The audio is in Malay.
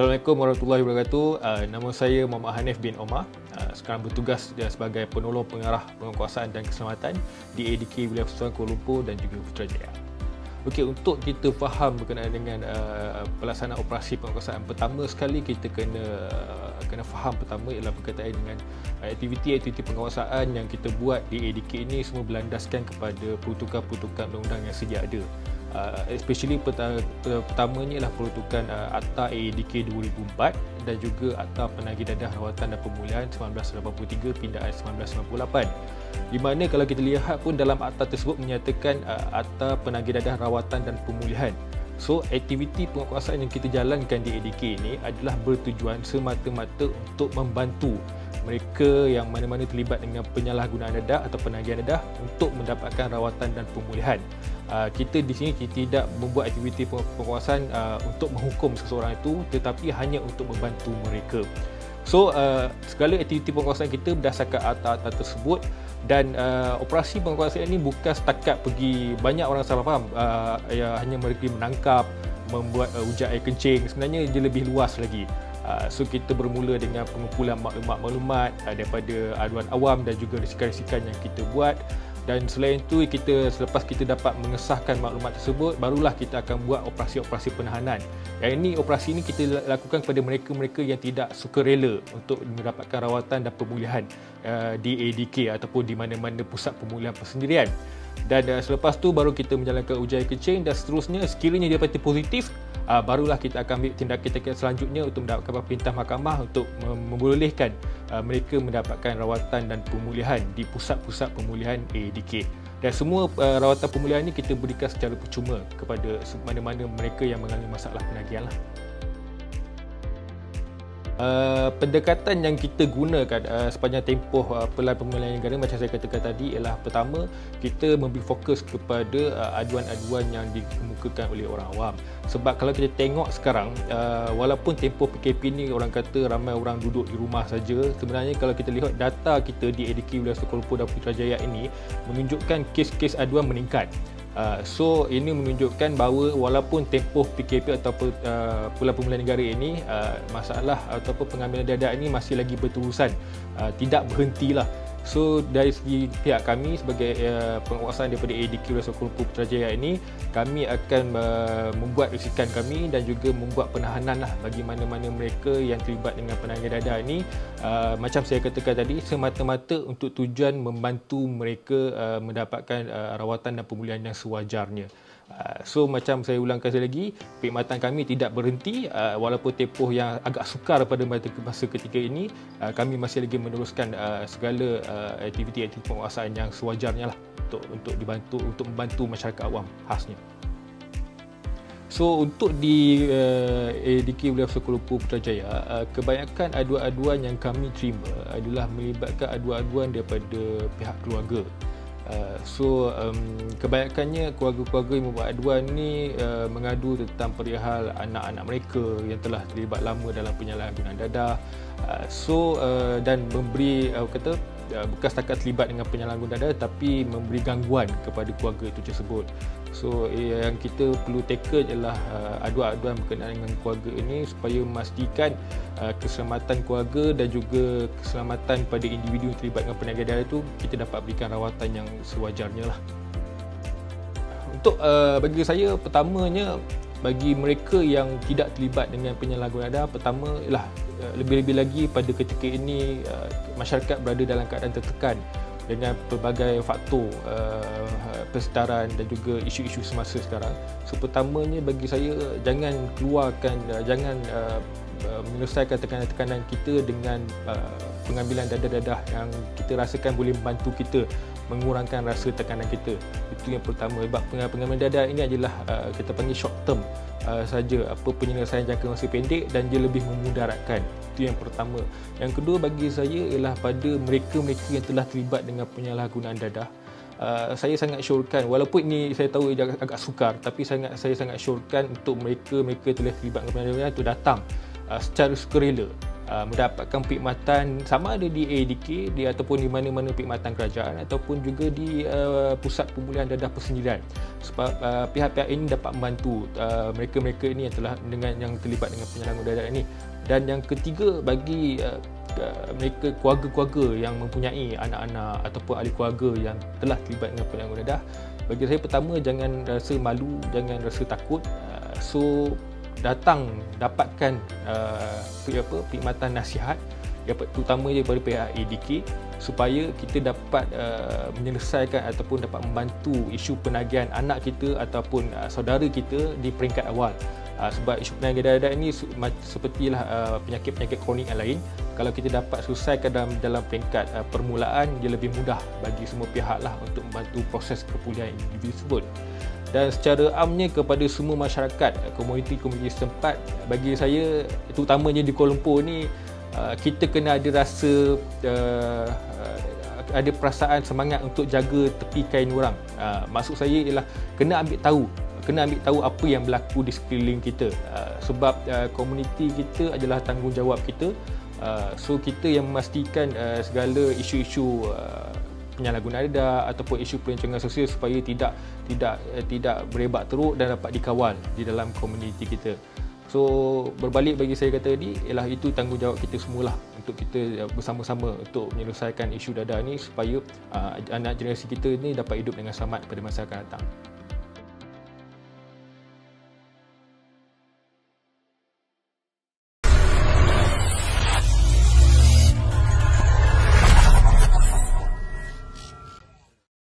Assalamualaikum warahmatullahi wabarakatuh. Nama saya Muhammad Hanif bin Omar. Sekarang bertugas sebagai penolong pengarah penguasaan dan keselamatan di ADK Wilayah Persatuan Kuala Lumpur dan juga Putrajaya. Okey, untuk kita faham berkenaan dengan pelaksanaan operasi penguasaan, pertama sekali kita kena faham pertama ialah berkaitan dengan aktiviti penguasaan yang kita buat di ADK ini semua berlandaskan kepada peruntukan-peruntukan undang-undang yang sedia ada. Especially pertamanya ialah peruntukan Akta AADK 2004 dan juga Akta Penagih Dadah Rawatan dan Pemulihan 1983 pindaan 1998, di mana kalau kita lihat pun dalam akta tersebut menyatakan Akta Penagih Dadah Rawatan dan Pemulihan. So, aktiviti penguasaan yang kita jalankan di ADK ini adalah bertujuan semata-mata untuk membantu mereka yang mana-mana terlibat dengan penyalahgunaan dadah atau penagihan dadah untuk mendapatkan rawatan dan pemulihan. Kita di sini kita tidak membuat aktiviti penguasaan untuk menghukum seseorang itu, tetapi hanya untuk membantu mereka. So, segala aktiviti penguasaan kita berdasarkan akta-akta tersebut, dan operasi penguasaan ini bukan setakat pergi, banyak orang salah faham, hanya mereka menangkap, membuat hujat air kencing. Sebenarnya dia lebih luas lagi. So, kita bermula dengan pengumpulan maklumat-maklumat daripada aduan awam dan juga risikan-risikan yang kita buat. Dan selain itu, selepas kita dapat mengesahkan maklumat tersebut, barulah kita akan buat operasi-operasi penahanan. Yang ini, operasi ini kita lakukan kepada mereka-mereka yang tidak sukarela untuk mendapatkan rawatan dan pemulihan di ADK ataupun di mana-mana pusat pemulihan persendirian. Dan selepas tu baru kita menjalankan ujian kencing dan seterusnya. Sekiranya dia dapati positif, barulah kita akan ambil tindakan selanjutnya untuk mendapatkan perintah mahkamah untuk membolehkan mereka mendapatkan rawatan dan pemulihan di pusat-pusat pemulihan ADK. Dan semua rawatan pemulihan ini kita berikan secara percuma kepada mana-mana mereka yang mengalami masalah penagihan lah. Pendekatan yang kita gunakan sepanjang tempoh Pelan Pemulihan Negara macam saya katakan tadi ialah, pertama, kita memberi fokus kepada aduan-aduan yang dikemukakan oleh orang awam. Sebab kalau kita tengok sekarang, walaupun tempoh PKP ni orang kata ramai orang duduk di rumah saja, sebenarnya kalau kita lihat data kita di ADK Wilayah Kuala Lumpur dan Putrajaya ini menunjukkan kes-kes aduan meningkat. So, ini menunjukkan bahawa walaupun tempoh PKP ataupun Pelan Pemulihan Negara ini, masalah ataupun pengambilan dadah ini masih lagi berterusan, tidak berhentilah. So, dari segi pihak kami sebagai penguasaan daripada ADK Wilayah Kuala Lumpur Putrajaya ini, kami akan membuat risikan kami dan juga membuat penahanan lah bagi mana-mana mereka yang terlibat dengan penagihan dadah ini. Macam saya katakan tadi, semata-mata untuk tujuan membantu mereka mendapatkan rawatan dan pemulihan yang sewajarnya. So, macam saya ulangkan sekali lagi, perkhidmatan kami tidak berhenti walaupun tempoh yang agak sukar pada masa ketika ini. Kami masih lagi meneruskan segala aktiviti-aktiviti penguasaan yang sewajarnya lah untuk membantu masyarakat awam khasnya. So, untuk di ADK Wilayah Kuala Lumpur Putrajaya, kebanyakan aduan-aduan yang kami terima adalah melibatkan aduan-aduan daripada pihak keluarga. Kebanyakannya keluarga-keluarga yang membuat aduan ni mengadu tentang perihal anak-anak mereka yang telah terlibat lama dalam penyalahgunaan dadah, dan memberi bukan setakat terlibat dengan penyalahgunaan dadah tapi memberi gangguan kepada keluarga itu tersebut. So, yang kita perlu tackle ialah aduan-aduan berkenaan dengan keluarga ini supaya memastikan keselamatan keluarga dan juga keselamatan pada individu yang terlibat dengan penagihan dadah itu kita dapat berikan rawatan yang sewajarnya lah. Untuk bagi saya, pertamanya, bagi mereka yang tidak terlibat dengan penyalahgunaan dadah, pertama ialah lebih-lebih lagi pada ketika ini masyarakat berada dalam keadaan tertekan dengan pelbagai faktor persedaran dan juga isu-isu semasa sekarang. So, pertamanya bagi saya, jangan menyelesaikan tekanan-tekanan kita dengan pengambilan dadah-dadah yang kita rasakan boleh membantu kita mengurangkan rasa tekanan kita. Itu yang pertama. Sebab pengambilan dadah ini adalah kita panggil short term saja, penyelesaian jangka masa pendek, dan dia lebih memudaratkan. Itu yang pertama. Yang kedua bagi saya ialah pada mereka-mereka yang telah terlibat dengan penyalahgunaan dadah. Saya sangat syorkan, walaupun ini saya tahu agak sukar, tapi saya sangat syorkan untuk mereka telah terlibat dengan penyalahgunaan dadah itu datang secara sukarela. mendapatkan perkhidmatan sama ada di ADK dia ataupun di mana-mana perkhidmatan kerajaan ataupun juga di pusat pemulihan dadah persendirian. Sebab pihak-pihak ini dapat membantu mereka-mereka ini yang terlibat dengan penyandang dadah ini. Dan yang ketiga, bagi mereka keluarga-keluarga yang mempunyai anak-anak ataupun ahli keluarga yang telah terlibat dengan penyandang dadah, bagi saya pertama, jangan rasa malu, jangan rasa takut. So datang dapatkan perkhidmatan nasihat terutama daripada pihak ADK supaya kita dapat menyelesaikan ataupun dapat membantu isu penagihan anak kita ataupun saudara kita di peringkat awal. Sebab isu penagihan dadah ini sepertilah penyakit-penyakit kronik yang lain. Kalau kita dapat selesaikan dalam peringkat permulaan, dia lebih mudah bagi semua pihak lah untuk membantu proses kepulihan individu tersebut. Dan secara amnya kepada semua masyarakat, komuniti-komuniti setempat, bagi saya terutamanya di Kuala Lumpur ni, kita kena ada rasa ada perasaan semangat untuk jaga tepi kain orang. Maksud saya ialah kena ambil tahu apa yang berlaku di sekeliling kita. Sebab komuniti kita adalah tanggungjawab kita. So kita yang memastikan segala isu-isu penyalahgunaan dadah ataupun isu perancangan sosial supaya tidak berebak teruk dan dapat dikawal di dalam komuniti kita. So berbalik bagi saya kata tadi ialah itu tanggungjawab kita semualah untuk kita bersama-sama untuk menyelesaikan isu dadah ni supaya anak generasi kita ni dapat hidup dengan selamat pada masa akan datang.